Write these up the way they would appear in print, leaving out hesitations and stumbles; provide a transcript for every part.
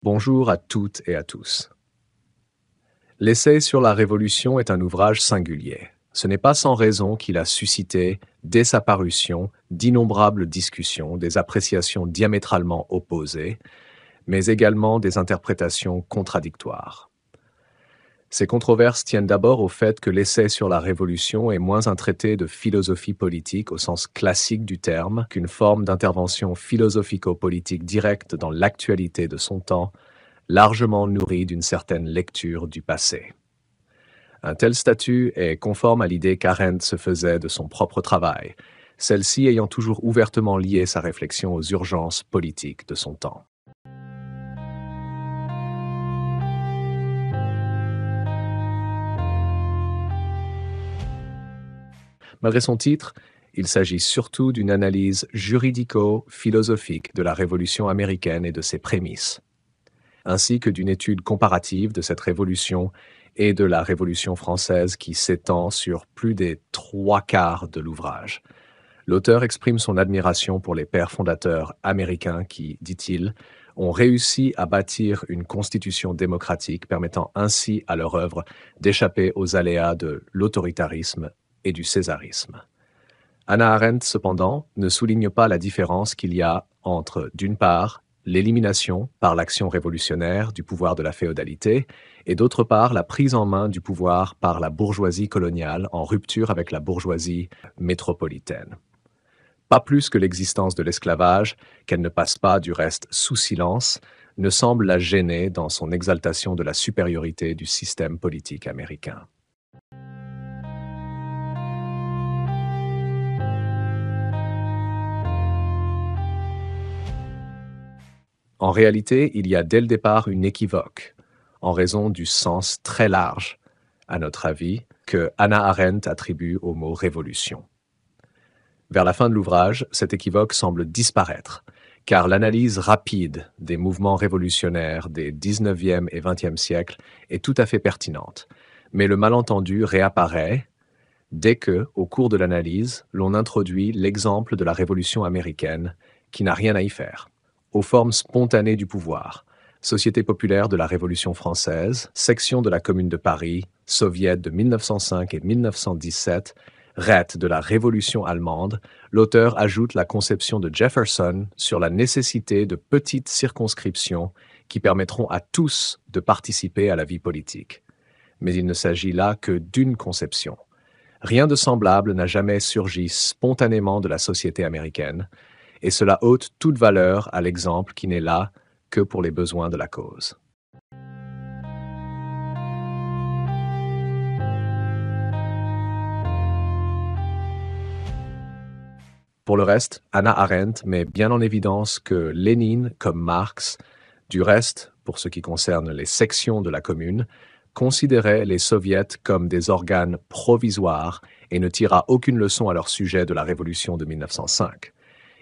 Bonjour à toutes et à tous. L'Essai sur la Révolution est un ouvrage singulier. Ce n'est pas sans raison qu'il a suscité, dès sa parution, d'innombrables discussions, des appréciations diamétralement opposées, mais également des interprétations contradictoires. Ces controverses tiennent d'abord au fait que l'Essai sur la Révolution est moins un traité de philosophie politique au sens classique du terme qu'une forme d'intervention philosophico-politique directe dans l'actualité de son temps, largement nourrie d'une certaine lecture du passé. Un tel statut est conforme à l'idée qu'Arendt se faisait de son propre travail, celle-ci ayant toujours ouvertement lié sa réflexion aux urgences politiques de son temps. Malgré son titre, il s'agit surtout d'une analyse juridico-philosophique de la Révolution américaine et de ses prémices, ainsi que d'une étude comparative de cette révolution et de la Révolution française qui s'étend sur plus des 3/4 de l'ouvrage. L'auteur exprime son admiration pour les pères fondateurs américains qui, dit-il, ont réussi à bâtir une constitution démocratique permettant ainsi à leur œuvre d'échapper aux aléas de l'autoritarisme et du césarisme. Hannah Arendt, cependant, ne souligne pas la différence qu'il y a entre, d'une part, l'élimination par l'action révolutionnaire du pouvoir de la féodalité et d'autre part la prise en main du pouvoir par la bourgeoisie coloniale en rupture avec la bourgeoisie métropolitaine. Pas plus que l'existence de l'esclavage, qu'elle ne passe pas du reste sous silence, ne semble la gêner dans son exaltation de la supériorité du système politique américain. En réalité, il y a dès le départ une équivoque, en raison du sens très large, à notre avis, que Hannah Arendt attribue au mot « révolution ». Vers la fin de l'ouvrage, cette équivoque semble disparaître, car l'analyse rapide des mouvements révolutionnaires des 19e et 20e siècles est tout à fait pertinente, mais le malentendu réapparaît dès que, au cours de l'analyse, l'on introduit l'exemple de la Révolution américaine, qui n'a rien à y faire, aux formes spontanées du pouvoir, Société populaire de la Révolution française, section de la Commune de Paris, soviet de 1905 et 1917, Räte de la Révolution allemande, l'auteur ajoute la conception de Jefferson sur la nécessité de petites circonscriptions qui permettront à tous de participer à la vie politique. Mais il ne s'agit là que d'une conception. Rien de semblable n'a jamais surgi spontanément de la société américaine, et cela ôte toute valeur à l'exemple qui n'est là que pour les besoins de la cause. Pour le reste, Hannah Arendt met bien en évidence que Lénine, comme Marx, du reste, pour ce qui concerne les sections de la Commune, considérait les soviets comme des organes provisoires et ne tira aucune leçon à leur sujet de la Révolution de 1905.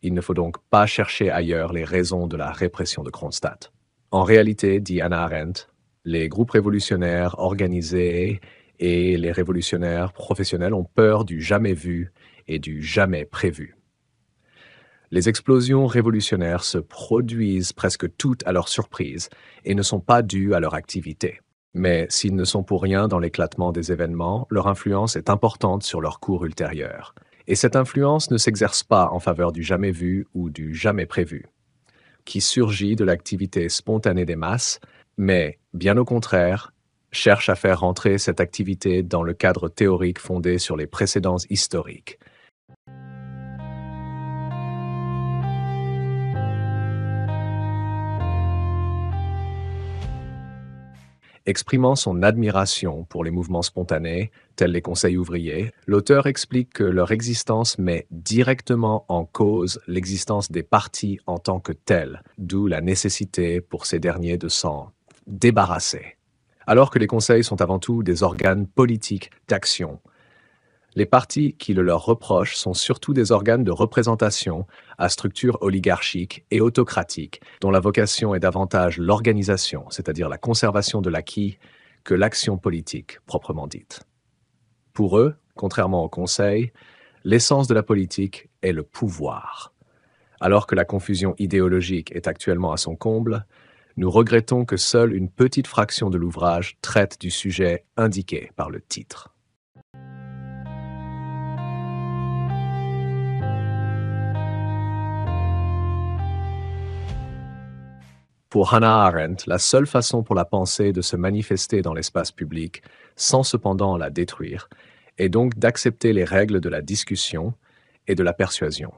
Il ne faut donc pas chercher ailleurs les raisons de la répression de Kronstadt. En réalité, dit Hannah Arendt, les groupes révolutionnaires organisés et les révolutionnaires professionnels ont peur du jamais vu et du jamais prévu. Les explosions révolutionnaires se produisent presque toutes à leur surprise et ne sont pas dues à leur activité. Mais s'ils ne sont pour rien dans l'éclatement des événements, leur influence est importante sur leur cours ultérieur. Et cette influence ne s'exerce pas en faveur du jamais vu ou du jamais prévu, qui surgit de l'activité spontanée des masses, mais, bien au contraire, cherche à faire rentrer cette activité dans le cadre théorique fondé sur les précédents historiques. Exprimant son admiration pour les mouvements spontanés, tels les conseils ouvriers, l'auteur explique que leur existence met directement en cause l'existence des partis en tant que tels, d'où la nécessité pour ces derniers de s'en débarrasser. Alors que les conseils sont avant tout des organes politiques d'action, les partis qui le leur reprochent sont surtout des organes de représentation à structure oligarchique et autocratique, dont la vocation est davantage l'organisation, c'est-à-dire la conservation de l'acquis, que l'action politique proprement dite. Pour eux, contrairement au Conseil, l'essence de la politique est le pouvoir. Alors que la confusion idéologique est actuellement à son comble, Nous regrettons que seule une petite fraction de l'ouvrage traite du sujet indiqué par le titre. Pour Hannah Arendt, la seule façon pour la pensée de se manifester dans l'espace public, sans cependant la détruire, est donc d'accepter les règles de la discussion et de la persuasion.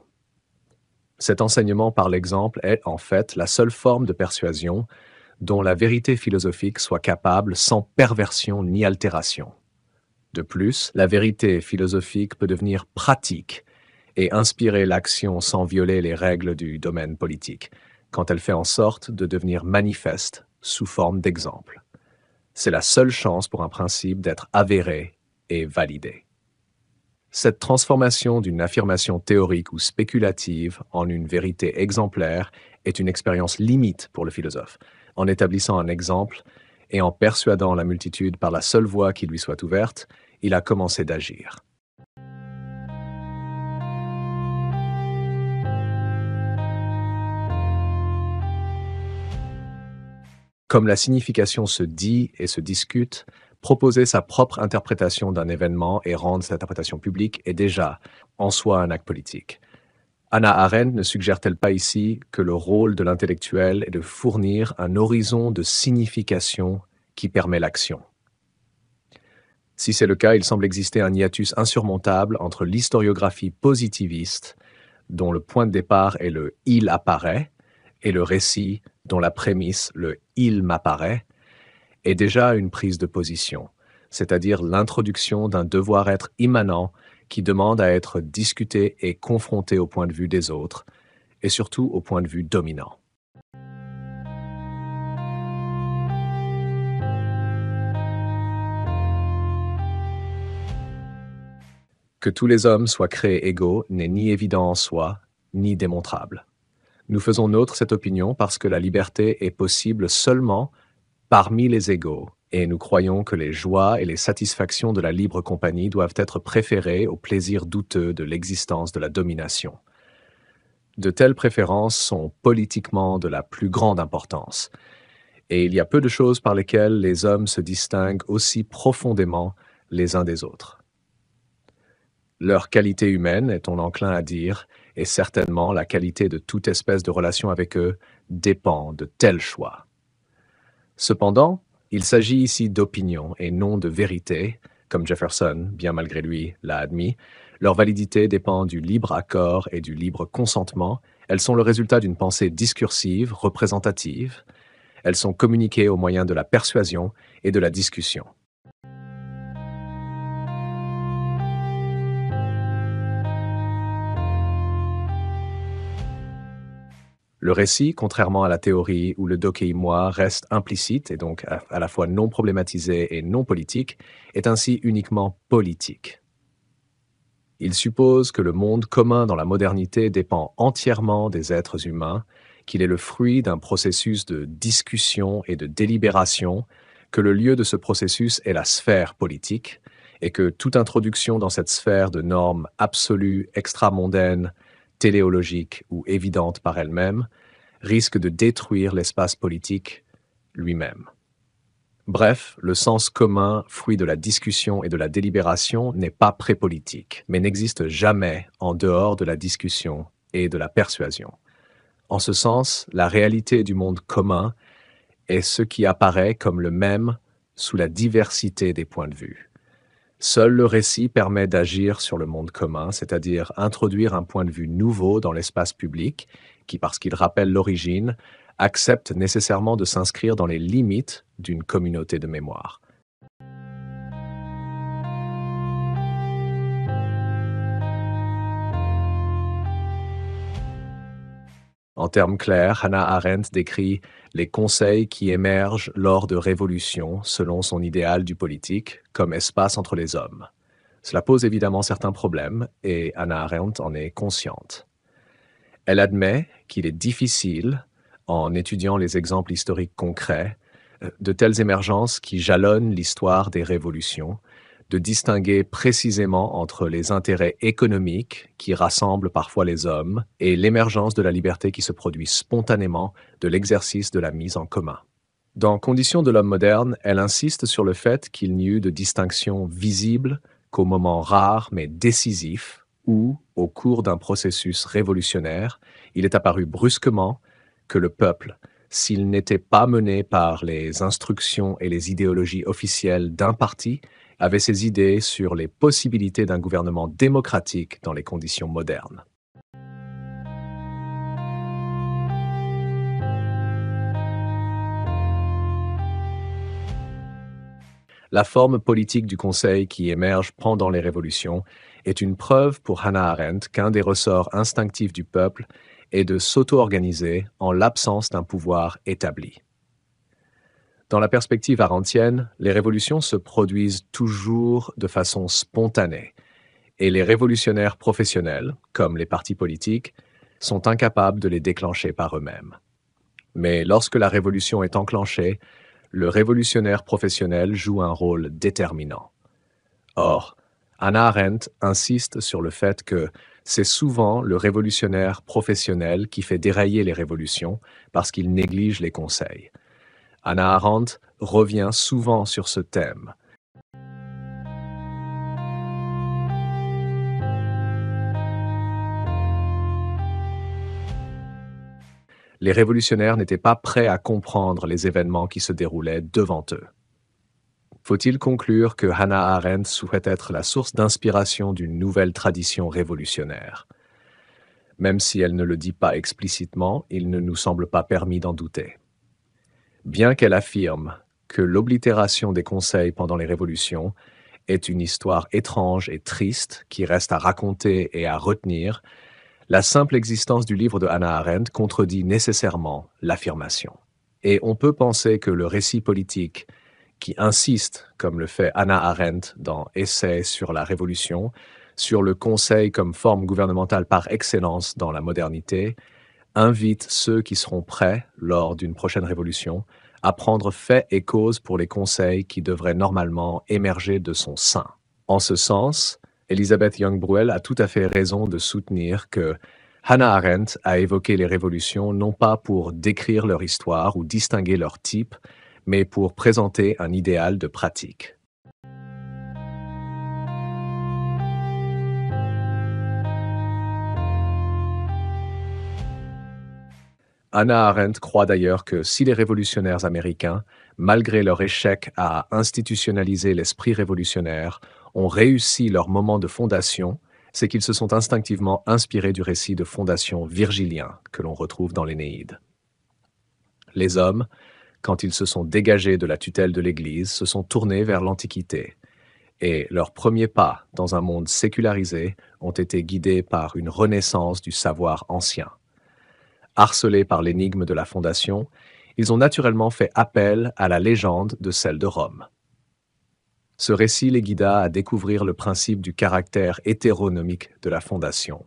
Cet enseignement par l'exemple est, en fait, la seule forme de persuasion dont la vérité philosophique soit capable sans perversion ni altération. De plus, la vérité philosophique peut devenir pratique et inspirer l'action sans violer les règles du domaine politique, quand elle fait en sorte de devenir manifeste sous forme d'exemple. C'est la seule chance pour un principe d'être avéré et validé. Cette transformation d'une affirmation théorique ou spéculative en une vérité exemplaire est une expérience limite pour le philosophe. En établissant un exemple et en persuadant la multitude par la seule voie qui lui soit ouverte, il a commencé d'agir. Comme la signification se dit et se discute, proposer sa propre interprétation d'un événement et rendre cette interprétation publique est déjà, en soi, un acte politique. Hannah Arendt ne suggère-t-elle pas ici que le rôle de l'intellectuel est de fournir un horizon de signification qui permet l'action? Si c'est le cas, il semble exister un hiatus insurmontable entre l'historiographie positiviste, dont le point de départ est le « il apparaît », et le récit, dont la prémisse, le « il m'apparaît », est déjà une prise de position, c'est-à-dire l'introduction d'un devoir-être immanent qui demande à être discuté et confronté au point de vue des autres, et surtout au point de vue dominant. Que tous les hommes soient créés égaux n'est ni évident en soi, ni démontrable. Nous faisons nôtre cette opinion parce que la liberté est possible seulement parmi les égaux, et nous croyons que les joies et les satisfactions de la libre compagnie doivent être préférées aux plaisirs douteux de l'existence de la domination. De telles préférences sont politiquement de la plus grande importance, et il y a peu de choses par lesquelles les hommes se distinguent aussi profondément les uns des autres. Leur qualité humaine, est-on enclin à dire, et certainement la qualité de toute espèce de relation avec eux, dépend de tels choix. Cependant, il s'agit ici d'opinion et non de vérité, comme Jefferson, bien malgré lui, l'a admis. Leur validité dépend du libre accord et du libre consentement. Elles sont le résultat d'une pensée discursive, représentative. Elles sont communiquées au moyen de la persuasion et de la discussion. Le récit, contrairement à la théorie où le dokeï-moi reste implicite et donc à la fois non problématisé et non politique, est ainsi uniquement politique. Il suppose que le monde commun dans la modernité dépend entièrement des êtres humains, qu'il est le fruit d'un processus de discussion et de délibération, que le lieu de ce processus est la sphère politique, et que toute introduction dans cette sphère de normes absolues, extramondaines, téléologiques ou évidentes par elles-mêmes, risque de détruire l'espace politique lui-même. Bref, le sens commun, fruit de la discussion et de la délibération, n'est pas prépolitique, mais n'existe jamais en dehors de la discussion et de la persuasion. En ce sens, la réalité du monde commun est ce qui apparaît comme le même sous la diversité des points de vue. Seul le récit permet d'agir sur le monde commun, c'est-à-dire introduire un point de vue nouveau dans l'espace public, qui, parce qu'il rappelle l'origine, accepte nécessairement de s'inscrire dans les limites d'une communauté de mémoire. En termes clairs, Hannah Arendt décrit les conseils qui émergent lors de révolutions selon son idéal du politique comme espace entre les hommes. Cela pose évidemment certains problèmes et Hannah Arendt en est consciente. Elle admet qu'il est difficile, en étudiant les exemples historiques concrets, de telles émergences qui jalonnent l'histoire des révolutions, de distinguer précisément entre les intérêts économiques qui rassemblent parfois les hommes et l'émergence de la liberté qui se produit spontanément de l'exercice de la mise en commun. Dans Conditions de l'homme moderne, elle insiste sur le fait qu'il n'y eut de distinction visible qu'au moment rare mais décisif où, au cours d'un processus révolutionnaire, il est apparu brusquement que le peuple, s'il n'était pas mené par les instructions et les idéologies officielles d'un parti, avait ses idées sur les possibilités d'un gouvernement démocratique dans les conditions modernes. La forme politique du Conseil qui émerge pendant les révolutions est une preuve pour Hannah Arendt qu'un des ressorts instinctifs du peuple est de s'auto-organiser en l'absence d'un pouvoir établi. Dans la perspective arendtienne, les révolutions se produisent toujours de façon spontanée, et les révolutionnaires professionnels, comme les partis politiques, sont incapables de les déclencher par eux-mêmes. Mais lorsque la révolution est enclenchée, le révolutionnaire professionnel joue un rôle déterminant. Or, Hannah Arendt insiste sur le fait que c'est souvent le révolutionnaire professionnel qui fait dérailler les révolutions parce qu'il néglige les conseils. Hannah Arendt revient souvent sur ce thème. Les révolutionnaires n'étaient pas prêts à comprendre les événements qui se déroulaient devant eux. Faut-il conclure que Hannah Arendt souhaite être la source d'inspiration d'une nouvelle tradition révolutionnaire? Même si elle ne le dit pas explicitement, il ne nous semble pas permis d'en douter. Bien qu'elle affirme que l'oblitération des conseils pendant les révolutions est une histoire étrange et triste qui reste à raconter et à retenir, la simple existence du livre de Hannah Arendt contredit nécessairement l'affirmation. Et on peut penser que le récit politique qui insiste, comme le fait Hannah Arendt dans Essai sur la Révolution, sur le conseil comme forme gouvernementale par excellence dans la modernité, invite ceux qui seront prêts, lors d'une prochaine révolution, à prendre fait et cause pour les conseils qui devraient normalement émerger de son sein. En ce sens, Elisabeth Young-Bruel a tout à fait raison de soutenir que Hannah Arendt a évoqué les révolutions non pas pour décrire leur histoire ou distinguer leur type, mais pour présenter un idéal de pratique. Hannah Arendt croit d'ailleurs que si les révolutionnaires américains, malgré leur échec à institutionnaliser l'esprit révolutionnaire, ont réussi leur moment de fondation, c'est qu'ils se sont instinctivement inspirés du récit de fondation virgilien que l'on retrouve dans l'Énéide. Les hommes, quand ils se sont dégagés de la tutelle de l'Église, se sont tournés vers l'Antiquité, et leurs premiers pas dans un monde sécularisé ont été guidés par une renaissance du savoir ancien. Harcelés par l'énigme de la fondation, ils ont naturellement fait appel à la légende de celle de Rome. Ce récit les guida à découvrir le principe du caractère hétéronomique de la fondation.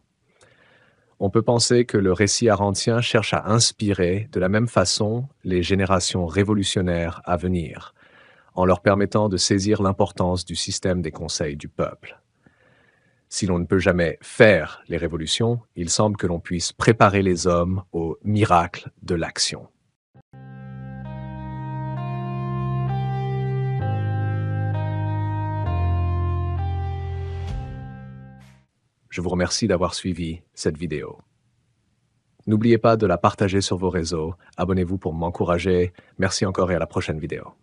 On peut penser que le récit arendtien cherche à inspirer de la même façon les générations révolutionnaires à venir, en leur permettant de saisir l'importance du système des conseils du peuple. Si l'on ne peut jamais faire les révolutions, il semble que l'on puisse préparer les hommes au miracle de l'action. Je vous remercie d'avoir suivi cette vidéo. N'oubliez pas de la partager sur vos réseaux, abonnez-vous pour m'encourager. Merci encore et à la prochaine vidéo.